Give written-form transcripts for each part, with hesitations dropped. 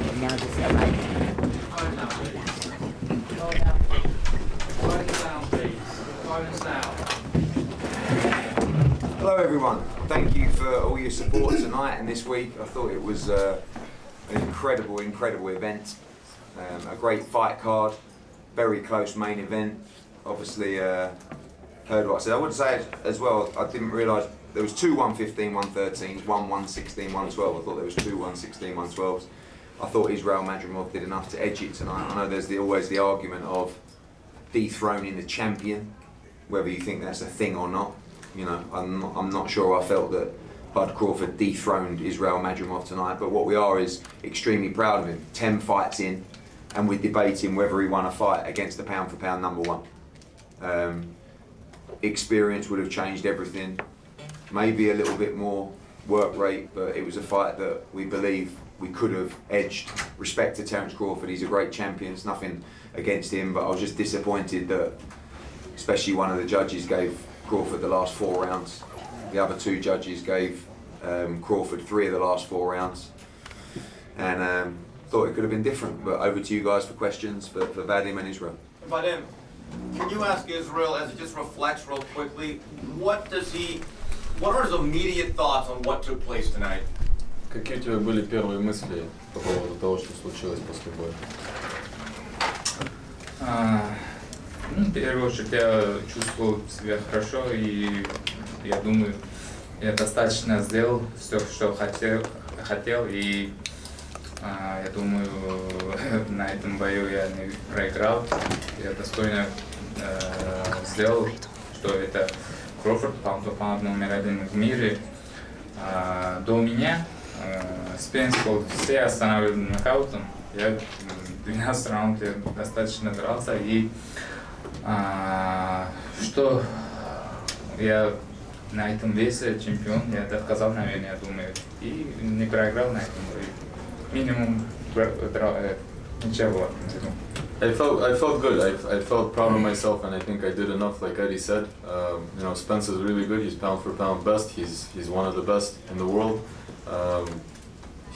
and now this is like. Hello everyone, thank you for all your support tonight and this week. I thought it was an incredible event, a great fight card, very close main event. Obviously heard what I said. I would say as well, I didn't realise there was two 115, 113s, one 116, 112. I thought there was two 116, 112s. I thought Israil Madrimov did enough to edge it tonight. I know there's always the argument of dethroning the champion, whether you think that's a thing or not. You know, I'm not sure I felt that Bud Crawford dethroned Israil Madrimov tonight, but what we are is extremely proud of him. 10 fights in, and we're debating whether he won a fight against the pound for pound number one. Experience would have changed everything. Maybe a little bit more work rate, but it was a fight that we believe we could have edged. Respect to Terence Crawford, he's a great champion, it's nothing against him, but I was just disappointed that especially one of the judges gave Crawford the last 4 rounds. The other 2 judges gave Crawford 3 of the last 4 rounds, and thought it could have been different. But over to you guys for questions for Vadim and Israil. Vadim, can you ask Israil, as he just reflects real quickly, what are his immediate thoughts on what took place tonight? Какие у тебя были первые мысли по поводу того, что случилось после боя? В первую очередь я чувствовал себя хорошо, и я думаю, я достаточно сделал все, что хотел, и я думаю, на этом бою я не проиграл. Я достойно сделал, что это Кроуфорд, паунд номер 1 в мире. До меня Спенс все останавливали нокаутом. Я 12 раундов достаточно дрался, и что я на этом весе чемпион, я доказал, наверное, я думаю, и не проиграл на этом бою. Минимум ничего. I felt good. I felt proud of myself, and I think I did enough. Like Eddie said, you know, Spence is really good. He's pound for pound best. He's one of the best in the world.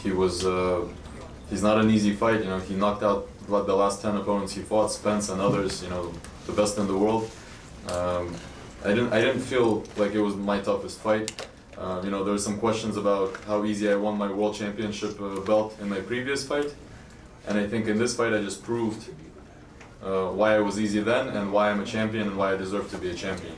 He's not an easy fight. You know, he knocked out the last 10 opponents he fought, Spence and others. You know, the best in the world. I didn't feel like it was my toughest fight. You know, there were some questions about how easy I won my world championship belt in my previous fight, and I think in this fight I just proved why I was easy then and why I'm a champion and why I deserve to be a champion.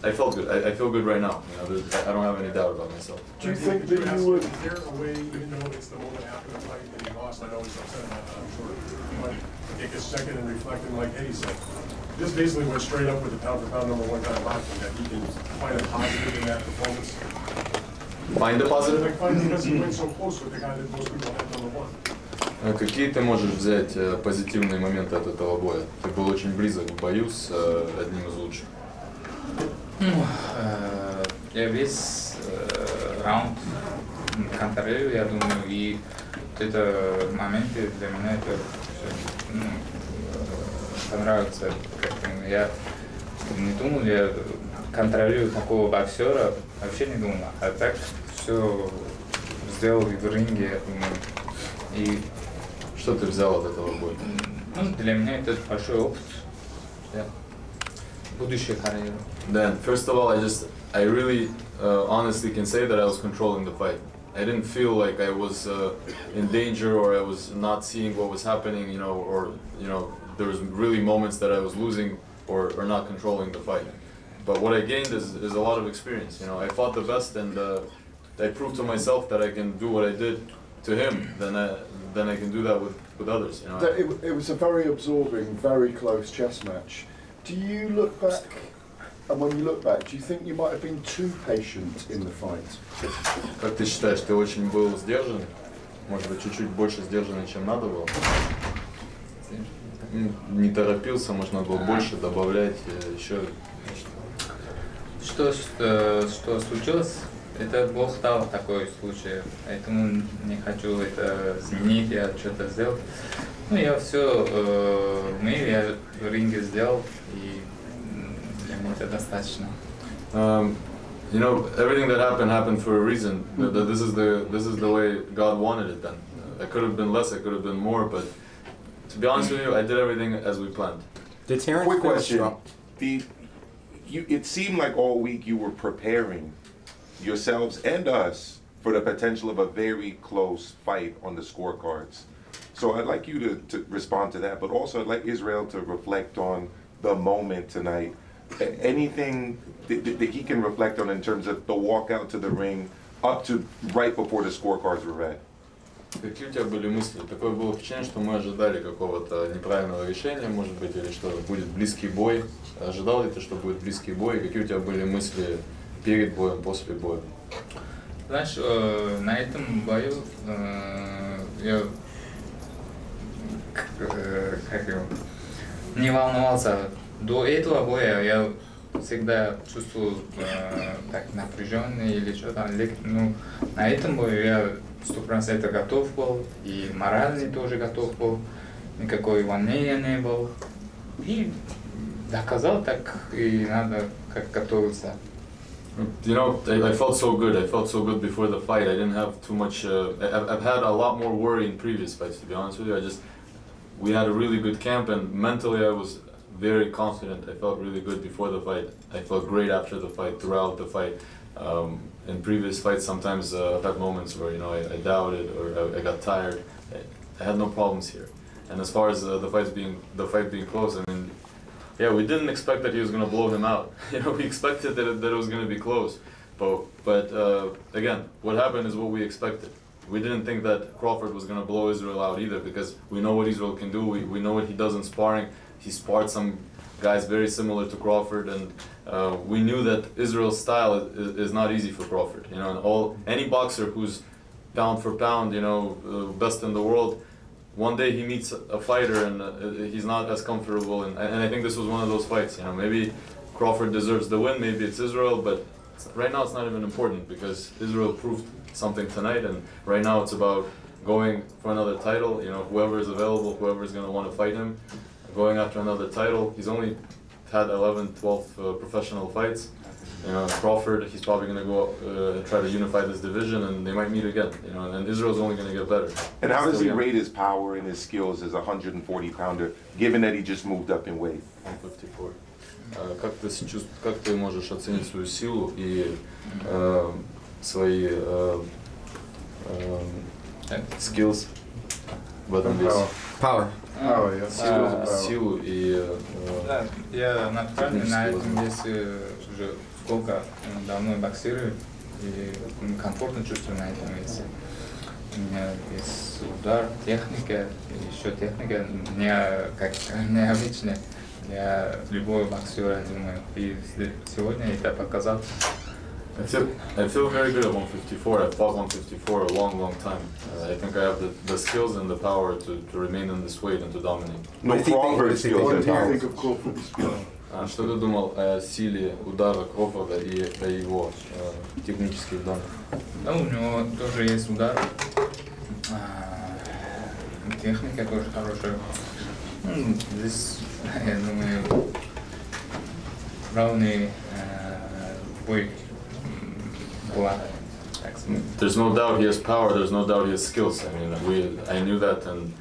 I felt good. I feel good right now. You know, I don't have any doubt about myself. Do you think that you would? Is there a way, even though it's the moment after the fight that he lost, I know he's upset about that, I'm sure you might take a second and reflect, and like Eddie said, this basically went straight up with the pound for pound number 1 guy boxing, that he can find a positive in that performance. Find a positive? Like, because he went so close with the guy that most people had number 1. Какие ты можешь взять позитивные моменты от этого боя? Ты был очень близок к бою с одним из лучших. Я весь раунд контролирую, я думаю, и это моменты для меня это понравится. Я не думал, я контролирую такого боксера, вообще не думал, а так все сделал в ринге, я думаю. И что ты взял от этого боя? Для меня это большой опыт. Будущая карьера. Then, first of all, I really honestly can say that I was controlling the fight. I didn't feel like I was in danger or I was not seeing what was happening, you know, or there was really moments that I was losing or not controlling the fight. But what I gained is a lot of experience. You know, I fought the best, and I proved to myself that I can do what I did to him. Then I can do that with others. You know. It was a very absorbing, very close chess match. Do you look back, and when you look back, do you think you might have been too patient in the fight? Как ты считаешь, ты очень был сдержан? Может быть, чуть-чуть больше сдержанный, чем надо было? Не торопился, может, надо было больше добавлять, еще. Что случилось? Это Бог дал такой случай, поэтому не хочу это изменить, я что-то сделал. Ну, я все я в ринге сделал, и для меня это достаточно. You know, everything that happened for a reason. This is the way God wanted it. Then it could have been less, it could have been more, but to be honest with you, I did everything as we planned. Did Terence Quick feel question. strong? It seemed like all week you were preparing yourselves and us for the potential of a very close fight on the scorecards. So I'd like you to respond to that, but also I'd like Israil to reflect on the moment tonight. Anything that he can reflect on in terms of the walkout to the ring up to right before the scorecards were read. Какие у тебя были мысли? Такое было впечатление, что мы ожидали какого-то неправильного решения, может быть, или что будет близкий бой. Ожидал ли ты, что будет близкий бой? Какие у тебя были мысли перед боем, после боя? Знаешь, на этом бою я как его, не волновался. До этого боя я всегда чувствовал так напряженный или что-то. Ну, на этом бою я 100% готов был, и морально тоже готов был. Никакой волнения не было. И доказал, так и надо как готовиться. You know, I felt so good. I felt so good before the fight. I didn't have too much. I've had a lot more worry in previous fights, to be honest with you. We had a really good camp, and mentally I was very confident. I felt really good before the fight. I felt great after the fight, throughout the fight. In previous fights, sometimes I've had moments where I doubted or I got tired. I had no problems here. And as far as the fight being close, I mean, yeah, we didn't expect that he was going to blow him out. We expected that it was going to be close. But again, what happened is what we expected. We didn't think that Crawford was going to blow Israil out either, because we know what Israil can do. We know what he does in sparring. He sparred some guys very similar to Crawford, and we knew that Israel's style is not easy for Crawford. And any boxer who's pound for pound, best in the world, one day he meets a fighter and he's not as comfortable, and I think this was one of those fights. Maybe Crawford deserves the win, maybe it's Israil, but right now it's not even important, because Israil proved something tonight, and right now it's about going for another title. Whoever is available, whoever is going to want to fight him, going after another title. He's only had 11, 12 professional fights. Crawford, he's probably going to go try to unify this division, and they might meet again. And Israel's only going to get better. And how does he rate his power and his skills as a 140-pounder, given that he just moved up in weight? 154. Как ты можешь оценить свою силу и свои skills в этом весе? Power. Силу и... Да, я натурально на этом весе уже сколько давно боксирую, и комфортно чувствую на этом весе. У меня есть удар, техника, еще техника, мне как необычная для любого боксера, думаю, и сегодня это показал. I feel very good at 154. I've fought 154 a long time. I think I have the skills and the power to remain in this weight and to dominate. No Crawford skills What and do you power. think of Crawford's skill? Что ты думал о силе удара Крофорда и о его технических данных? Да, у него тоже есть удар, техника тоже хорошая. Здесь, я думаю, равный бой была. There's no doubt he has power. There's no doubt he has skills. I mean, I knew that, and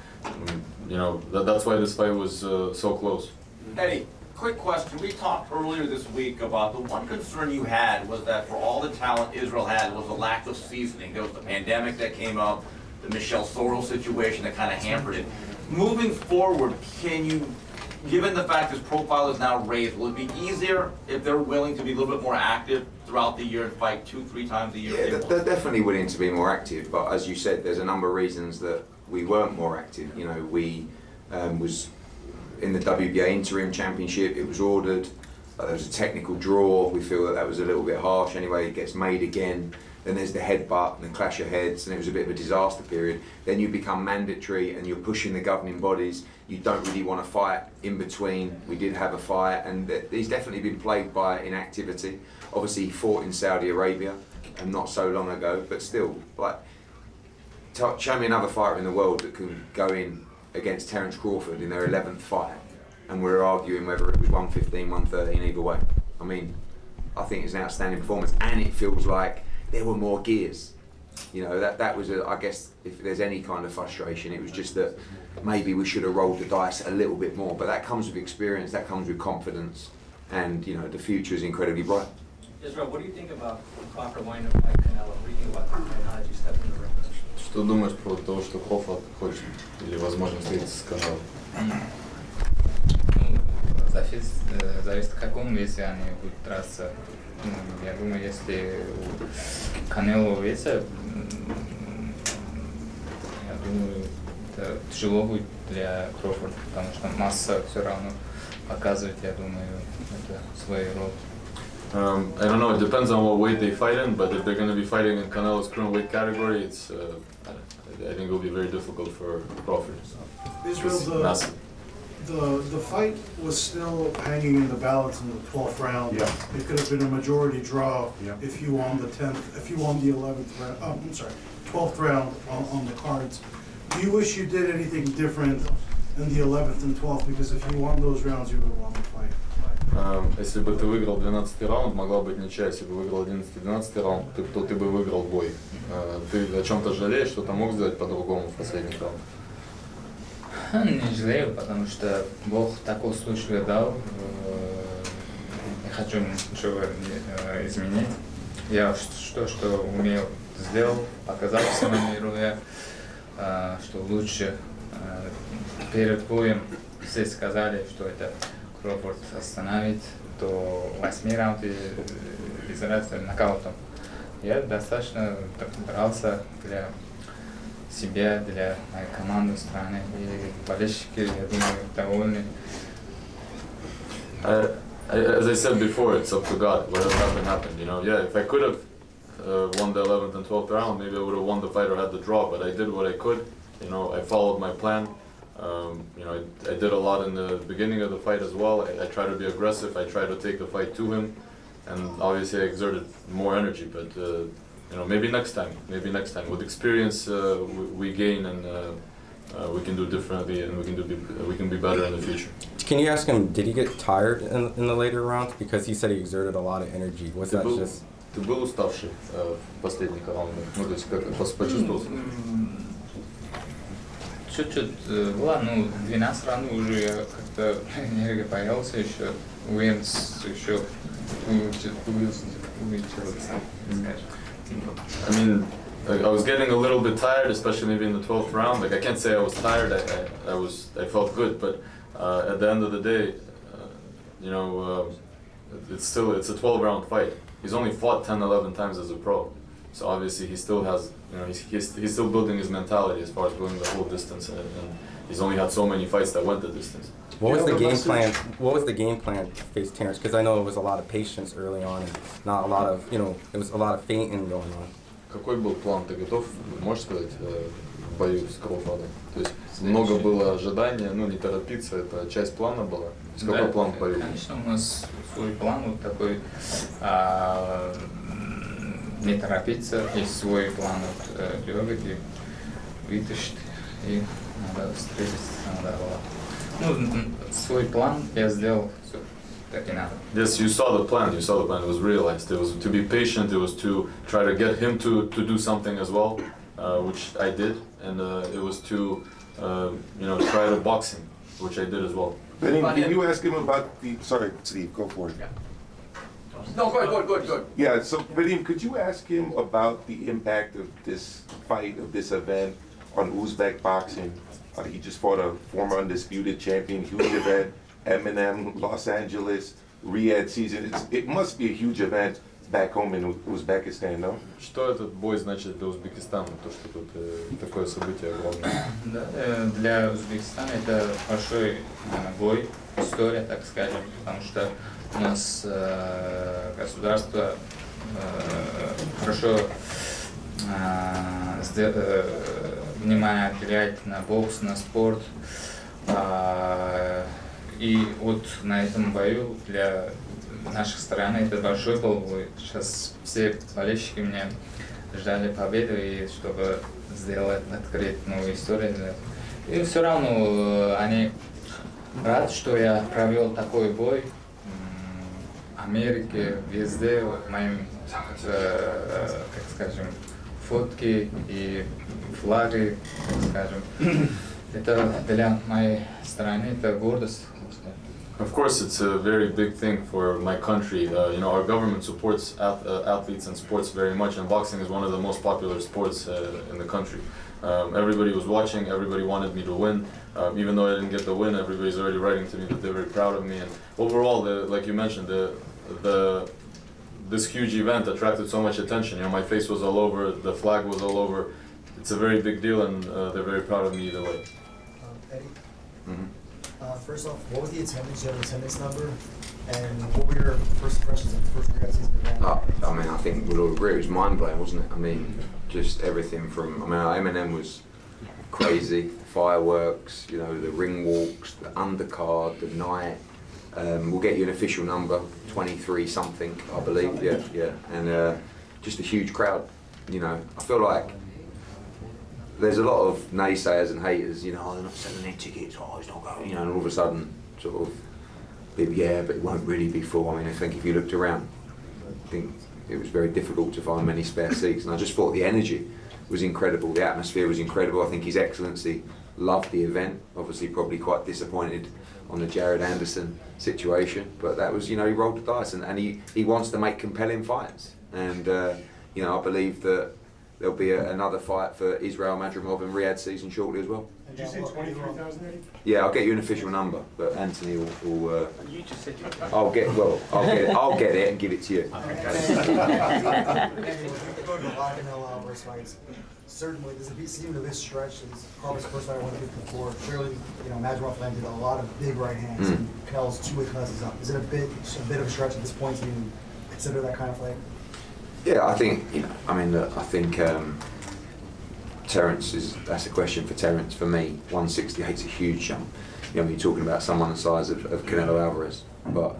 that's why this fight was so close. Eddie, quick question. We talked earlier this week about the one concern you had was that for all the talent Israel had was the lack of seasoning. There was the pandemic that came up, the Michelle Sorrell situation that kind of hampered it. Moving forward, can you, given the fact his profile is now raised, will it be easier if they're willing to be a little bit more active throughout the year and fight 2-3 times a year? Yeah, they're definitely willing to be more active, but as you said, there's a number of reasons that we weren't more active. We was in the WBA interim championship, it was ordered, there was a technical draw, we feel that was a little bit harsh anyway, it gets made again, then there's the headbutt and the clash of heads, and it was a bit of a disaster period. Then you become mandatory and you're pushing the governing bodies, you don't really want to fight in between. We did have a fight, and he's definitely been plagued by inactivity. Obviously he fought in Saudi Arabia and not so long ago, but still, show me another fighter in the world that can go in against Terence Crawford in their 11th fight, and we're arguing whether it was 115, 113 either way. I mean, I think it's an outstanding performance, and it feels like there were more gears. You know, that was, I guess, if there's any kind of frustration, it was just that maybe we should have rolled the dice a little bit more. But that comes with experience, that comes with confidence, and you know, the future is incredibly bright. Israil, what do you think about Crawford wanting to fight Canelo? What do you think about that now that you stepped in the ring? Что думаешь про то, что Крофорд хочет или возможно встретиться с Канело? Зависит, в каком весе они будут драться. Я думаю, если у Канело веса, я думаю, это тяжело будет для Крофорда, потому что масса все равно показывает, я думаю, это свой род. I don't know, it depends on what weight they fight in, but if they're going to be fighting in Canelo's current weight category, it's I think it'll be very difficult for Crawford. Israil, the fight was still hanging in the balance in the 12th round. Yeah. It could have been a majority draw Yeah. if you won the 10th, if you won the 11th round. I'm sorry, 12th round on the cards. Do you wish you did anything different in the 11th and 12th? Because if you won those rounds, you would have won the fight. Если бы ты выиграл 12-й раунд, могла быть ничья. Если бы выиграл 11-12 раунд, то ты бы выиграл бой. Ты о чем-то жалеешь, что-то мог сделать по-другому в последних раундах? Не жалею, потому что Бог такой случай дал. Не хочу ничего изменить. Я что умел, сделал, показал всему миру, что лучше. Перед боем все сказали, что это Крофорд остановит до 8 раундов и изразился нокаутом. Я достаточно дрался для себя, для моей команды, страны, и болельщики, я думаю, довольны. As I said before, it's up to God. Whatever happened. You know, yeah. If I could have won the 11th and 12th round, maybe I would have won the fight or had the draw. But I did what I could. You know, I followed my plan. You know, I did a lot in the beginning of the fight as well. I tried to be aggressive. I tried to take the fight to him, and obviously I exerted more energy. But you know, maybe next time. Maybe next time. With experience, we gain, and we can do differently, and we can be better in the future. Can you ask him, did he get tired in the later rounds? Because he said he exerted a lot of energy. Was that just... Ты был уставший в последних раундах? Ну, то есть как почувствовался? Чуть-чуть была, ну, 12 раундов уже я как-то энергия появился еще, уверенность еще увеличилась, I mean, like, I was getting a little bit tired, especially maybe in the 12th round. Like, I can't say I was tired. I felt good, but at the end of the day, you know, it's a 12-round fight. He's only fought 10, 11 times as a pro, so obviously he still has, you know, he's still building his mentality as far as going the whole distance, and he's only had so many fights that went the distance. What was the game plan? What was the game plan to face Terence? Because I know it was a lot of patience early on, and not a lot of, you know, it was a lot of feinting going on. Какой был план? Ты готов, можешь сказать, в бою с Кроуфордом? То есть много было ожидания, ну не торопиться, это часть плана была. То есть какой план в бою? Конечно, у нас свой план вот такой, не торопиться, есть свой план вот легать и вытащить, и надо встретиться, надо было. Ну, свой план я сделал, все, так и надо. Yes, you saw the plan. It was realized. It was to be patient. It was to try to get him to do something as well, which I did, and it was to you know, try to box him, which I did as well. Benny, can you ask him about the? Sorry, Steve, go for it. No, good. Yeah, so Vadim, could you ask him about the impact of this fight, of this event on Uzbek boxing? He just fought a former undisputed champion, huge event, Eminem, Los Angeles, Riyadh season. It must be a huge event back home in Uzbekistan, no? Что этот бой значит для Узбекистана, то, что тут такое событие огромное? Да, для Узбекистана это большой бой, история, так скажем, потому что у нас государство хорошо внимание уделяет на бокс, на спорт. И вот на этом бою для нашей страны это большой был бой. Сейчас все болельщики меня ждали победы, и чтобы сделать, открыть новую историю. И все равно они рады, что я провел такой бой. Америке, везде моим, как скажем, фотки и флаги, так скажем. Это для моей страны, это гордость. Of course, it's a very big thing for my country. You know, our government supports athletes and sports very much, and boxing is one of the most popular sports in the country. Everybody was watching, everybody wanted me to win. Even though I didn't get the win, everybody's already writing to me that they're very proud of me. And overall, like you mentioned, this huge event attracted so much attention. You know, my face was all over, the flag was all over. It's a very big deal, and they're very proud of me either way. Eddie, Mm-hmm. first off, what was the attendance? Do you have an attendance number? And what were your first impressions of the first season event? I mean, I think we'll all agree it was mind-blowing, wasn't it? I mean, just everything from, I mean, Eminem was crazy, fireworks, you know, the ring walks, the undercard, the night. We'll get you an official number, 23 something, I believe, yeah. And just a huge crowd, you know. I feel like there's a lot of naysayers and haters, you know, oh, they're not selling their tickets, oh, it's not going, you know, and all of a sudden, sort of, yeah, but it won't really be full. I mean, I think if you looked around, I think it was very difficult to find many spare seats, and I just thought the energy was incredible, the atmosphere was incredible. I think His Excellency loved the event, obviously probably quite disappointed on the Jared Anderson situation, but that was, you know, he rolled the dice, and he wants to make compelling fights, and you know, I believe that there'll be another fight for Israil Madrimov in Riyadh season shortly as well. Did you say 23,000, Eddie? Yeah, I'll get you an official number, but Anthony will You just said you I'll get it and give it to you. And if you go to a lot of Canelo Alvarez fights, certainly there's a seem to this stretch is probably the first fight I want to get before. Clearly, you know, Madrimov landed a lot of big right hands, and Canelo's two-way classes up. Is it a bit of a stretch at this point to even consider that kind of fight? Yeah, I think, you know, I mean, look, I think Terence that's a question for Terence. For me, 168's a huge jump. You know, you're talking about someone the size of Canelo Alvarez, but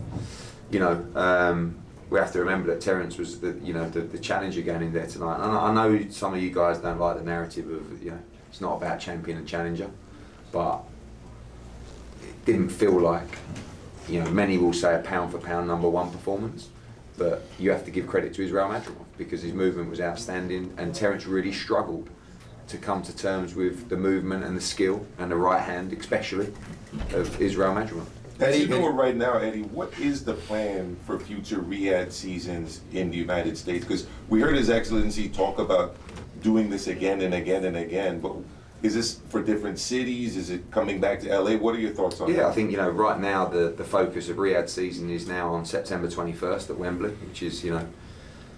you know, we have to remember that Terence was the challenger going in there tonight. And I know some of you guys don't like the narrative of, you know, it's not about champion and challenger, but it didn't feel like, you know, many will say a pound for pound #1 performance. But you have to give credit to Israil Madrimov because his movement was outstanding, and Terence really struggled to come to terms with the movement and the skill and the right hand, especially, of Israil Madrimov. As you know it right now, Eddie, what is the plan for future Riyadh seasons in the United States? Because we heard His Excellency talk about doing this again and again and again, but is this for different cities? Is it coming back to LA? What are your thoughts on that? Yeah, I think, you know, right now the focus of Riyadh season is now on September 21st at Wembley, which is, you know,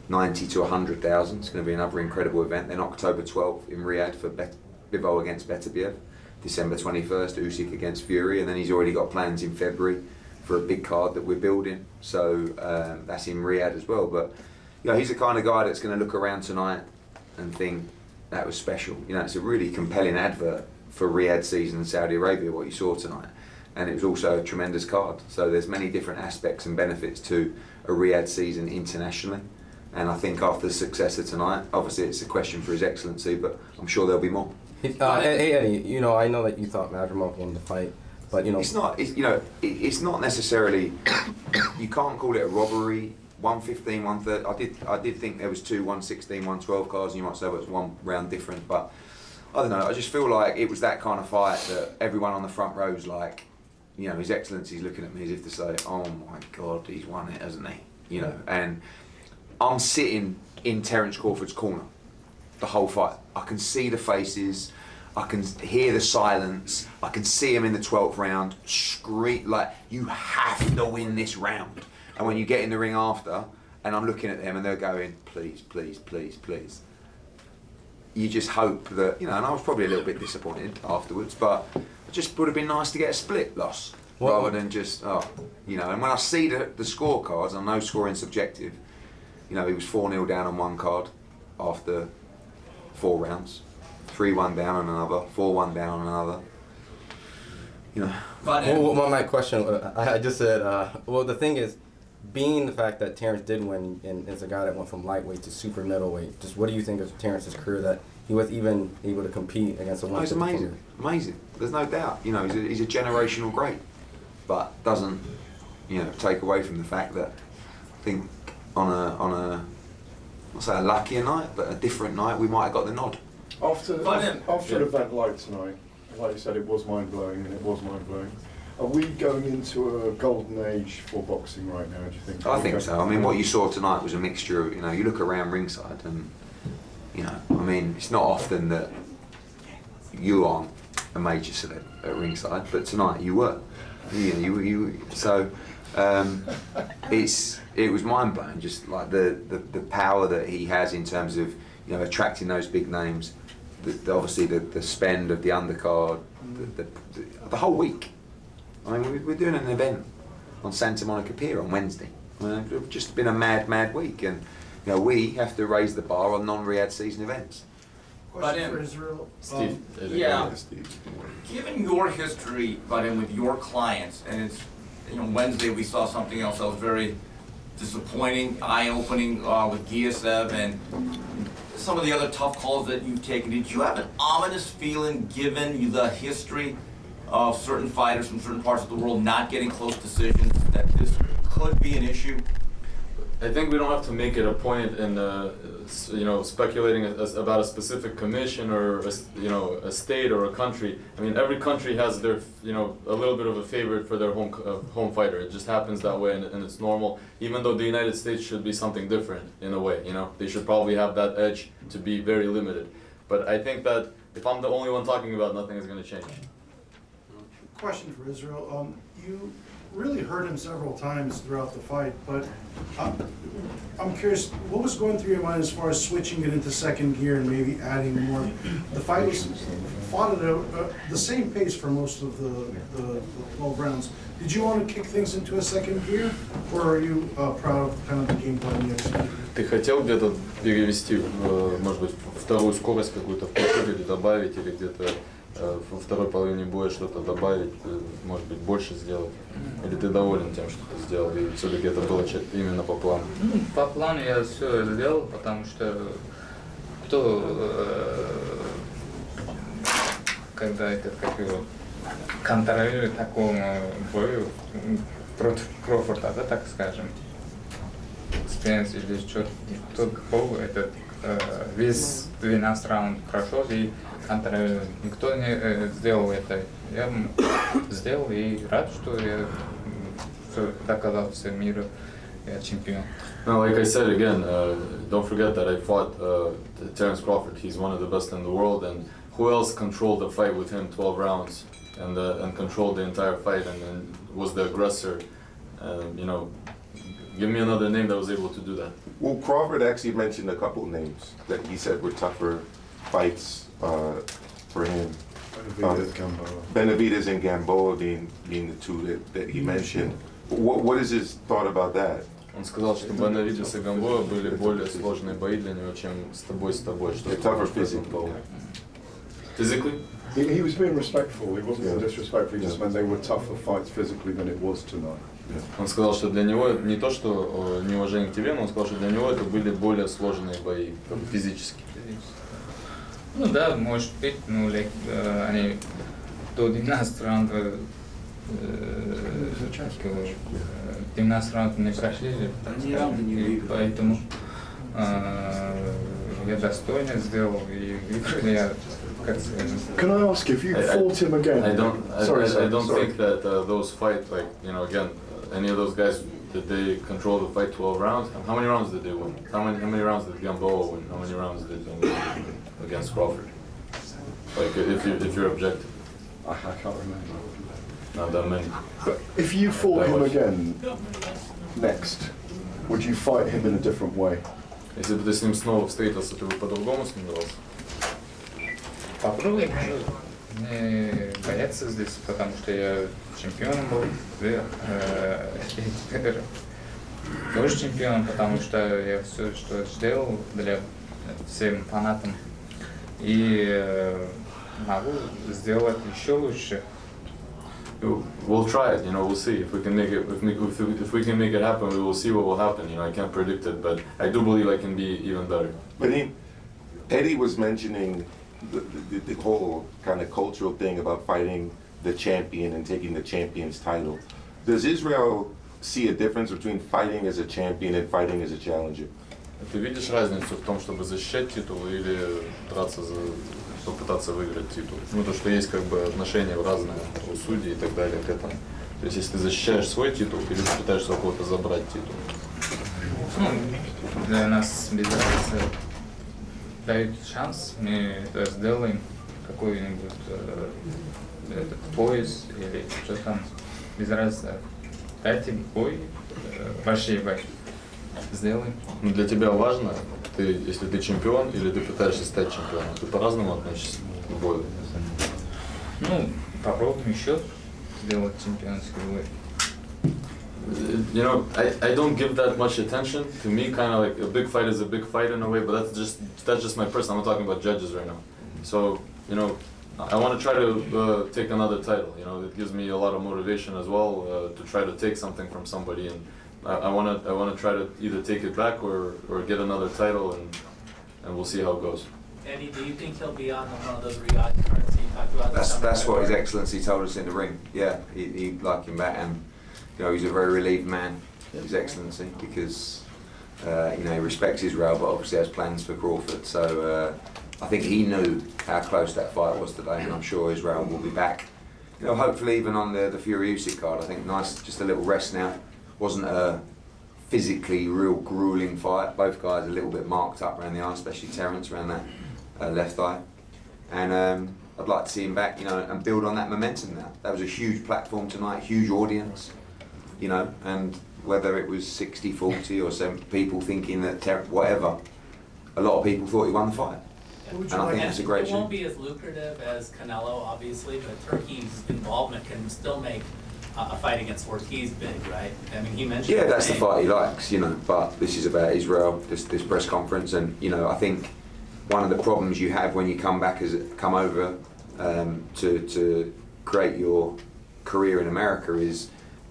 90 to 100,000. It's going to be another incredible event. Then October 12th in Riyadh for Bivol against Beterbiev. December 21st, Usyk against Fury, and then he's already got plans in February for a big card that we're building. So that's in Riyadh as well. But, you know, he's the kind of guy that's going to look around tonight and think, that was special. You know, it's a really compelling advert for Riyadh season in Saudi Arabia, what you saw tonight. And it was also a tremendous card. So there's many different aspects and benefits to a Riyadh season internationally. And I think after the success of tonight, obviously it's a question for His Excellency, but I'm sure there'll be more. Hey Eddie, you know, I know that you thought Madrimov won the fight, but you know... It's not necessarily, you can't call it a robbery. 115, 130. I did think there was two 116, 112 cards, and you might say it was one round different, but I don't know. I just feel like it was that kind of fight that everyone on the front row's like, you know, His Excellency's looking at me as if to say, "Oh my God, he's won it, hasn't he?" You know, and I'm sitting in Terence Crawford's corner the whole fight. I can see the faces, I can hear the silence, I can see him in the 12th round scream like, "You have to win this round." And when you get in the ring after, and I'm looking at them and they're going, "Please, please, please, please." You just hope that, you know, and I was probably a little bit disappointed afterwards, but it just would have been nice to get a split loss rather than just, you know. And when I see the scorecards, I know scoring subjective, you know, he was 4-0 down on one card after 4 rounds, 3-1 down on another, 4-1 down on another. You know. Well, my question, I just said, well, the thing is, being the fact that Terence did win and is a guy that went from lightweight to super middleweight, just what do you think of Terence's career that he was even able to compete against a 150? He's amazing, amazing. There's no doubt. You know, he's a generational great, but doesn't, you know, take away from the fact that think on a what's that, a luckier night, but a different night, we might have got the nod. After an Yeah. event like tonight, like you said, it was mind-blowing, and it was mind-blowing. Are we going into a golden age for boxing right now, do you think? I think so. I mean, what you saw tonight was a mixture of, you look around ringside and, I mean, it's not often that you aren't a major celeb at ringside, but tonight you were. So it was mind-blowing, just like the power that he has in terms of, attracting those big names, obviously the spend of the undercard, the whole week. I mean, we're doing an event on Santa Monica Pier on Wednesday. I mean, it's just been a mad week, and we have to raise the bar on non-Riyadh season events. Question for Israil. Steve. Given your history, with your clients, and it's, Wednesday we saw something else that was very disappointing, eye-opening with Giasev and some of the other tough calls that you've taken. Did you have an ominous feeling, given the history of certain fighters from certain parts of the world not getting close decisions, that this could be an issue? I think we don't have to make it a point in, speculating about a specific commission or a state or a country. I mean, every country has their, a little bit of a favorite for their home fighter. It just happens that way, and it's normal. Even though the United States should be something different in a way, they should probably have that edge to be very limited. But I think that if I'm the only one talking about, nothing is going to change. Question for Israil. You really hurt him several times throughout the fight, but I'm curious, what was going through your mind as far as switching it into second gear and maybe adding more? The fight was fought at the same pace for most of the 12 rounds. Did you want to kick things into a second gear, or are you proud of kind of the game plan you executed? Ты хотел где-то перевести, может быть, вторую скорость какую-то включить или добавить, или где-то во второй половине боя что-то добавить, может быть, больше сделать? Или ты доволен тем, что ты сделал, и все-таки это было именно по плану? По плану я все сделал, потому что когда контролирует такому бою против Кроуфорда, да, так скажем, Спенс или что-то, тот бой, этот весь 12 раунд прошел и контролирует. Никто не сделал это. Я сделал и рад, что я доказал всему миру, я чемпион. No, like I said again, don't forget that I fought Terence Crawford. He's one of the best in the world, and who else controlled the fight with him 12 rounds and controlled the entire fight and was the aggressor? Give me another name that was able to do that. Well, Crawford actually mentioned a couple names that he said were tougher fights for him. Benavidez and Gamboa being the two that he mentioned. What is his thought about that? Он сказал, что Бенавидес и Гамбоа были более сложные бои для него, чем с тобой. Tougher physically. Physically? He was being respectful. He wasn't disrespectful. He just meant they were tougher fights physically than it was tonight. Он сказал, что для него не то, что неуважение к тебе, но он сказал, что для него это были более сложные бои, физически. Ну да, может быть, они до 12 раундов 12 раундов не прошли, и поэтому я достойно сделал, и я, как сказать... Can I ask if you fought him again? I don't think that those fights, like, again, any of those guys, did they control the fight 12 rounds? How many rounds did they win? How many rounds did Gamboa win? How many rounds did they win against Crawford? Like, if you're objective. I can't remember. Not that many. But if you fought him again next, would you fight him in a different way? Если бы ты с ним снова встретился, ты бы по-другому с ним дрался? Попробуй, не бояться здесь, потому что я чемпионом был, тоже чемпион, потому что я все, что сделал для всем фанатам, и могу сделать еще лучше. We'll try it, we'll see if we can make it. If we can make it happen, we will see what will happen. I can't predict it, but I do believe I can be even better. But Eddie was mentioning the whole kind of cultural thing about fighting the champion and taking the champion's title. Does Israil see a difference between fighting as a champion and fighting as a challenger? Ты видишь разницу в том, чтобы защищать титул или драться за попытаться выиграть титул? Ну, то, что есть как бы отношения разные у судей и так далее к этому. То есть, если ты защищаешь свой титул или ты пытаешься у кого-то забрать титул? Ну, для нас без разницы дают шанс, мы это сделаем, какой-нибудь этот пояс или что там, без разницы. Дайте бой, большой бой, сделаем. Ну, для тебя важно, если ты чемпион или ты пытаешься стать чемпионом, ты по-разному относишься к бою? Ну, попробуем еще сделать чемпионский бой. You know, I don't give that much attention. To me, kind of like a big fight is a big fight in a way, but that's just my personal. I'm not talking about judges right now. So, you know, I want to try to take another title. You know, it gives me a lot of motivation as well to try to take something from somebody, and I want to try to either take it back or get another title, and we'll see how it goes. Eddie, do you think he'll be on one of those Riyadh cards you talked about? That's what His Excellency told us in the ring. Yeah, he'd like him back, and you know, he's a very relieved man, His Excellency, because you know, he respects Israel, but obviously has plans for Crawford. So I think he knew how close that fight was today, and I'm sure Israel will be back. You know, hopefully even on the Fury Usyk card. I think nice, just a little rest now. Wasn't a physically real grueling fight. Both guys a little bit marked up around the eye, especially Terence around that left eye. And I'd like to see him back, you know, and build on that momentum now. That was a huge platform tonight, huge audience, you know, and whether it was 60-40 or some people thinking that whatever, a lot of people thought he won the fight. And I think it's a great It won't be as lucrative as Canelo, obviously, but Turkey's involvement can still make a fight against Ortiz big, right? I mean, he mentioned. Yeah, that's the fight he likes, you know. But this is about Israel, this press conference, and you know, I think one of the problems you have when you come over to create your career in America is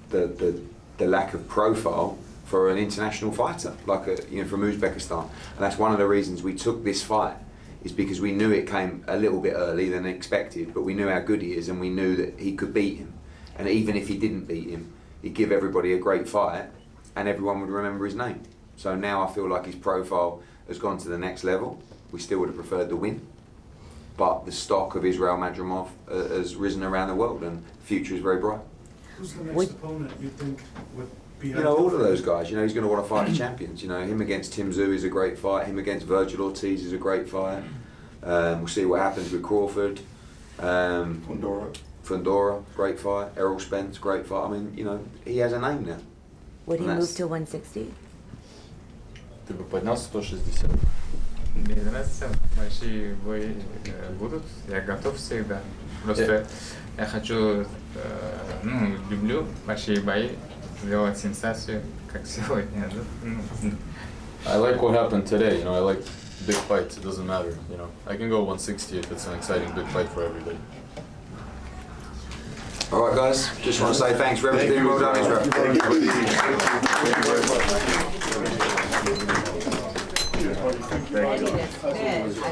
the lack of profile for an international fighter, like you know, from Uzbekistan, and that's one of the reasons we took this fight. Is because we knew it came a little bit early than expected, but we knew how good he is, and we knew that he could beat him. And even if he didn't beat him, he'd give everybody a great fight, and everyone would remember his name. So now I feel like his profile has gone to the next level. We still would have preferred the win, but the stock of Israil Madrimov has risen around the world, and the future is very bright. Who's the next opponent you think would be? You know, all of those guys, you know, he's going to want to fight the champions. You know, him against Tim Tszyu is a great fight. Him against Virgil Ortiz is a great fight. We'll see what happens with Crawford. Fundora, great fight. Errol Spence, great fight. I mean, you know, he has a name now. Would he move to 160? Ты бы поднял 160. Без разницы, большие бои будут, я готов всегда. Просто я хочу, ну, люблю большие бои, сделать сенсацию, как сегодня. I like what happened today, you know, I like big fights, it doesn't matter, you know. I can go 160 if it's an exciting big fight for everybody. All right, guys, just want to say thanks for everything. Well done, Israel. Thank you.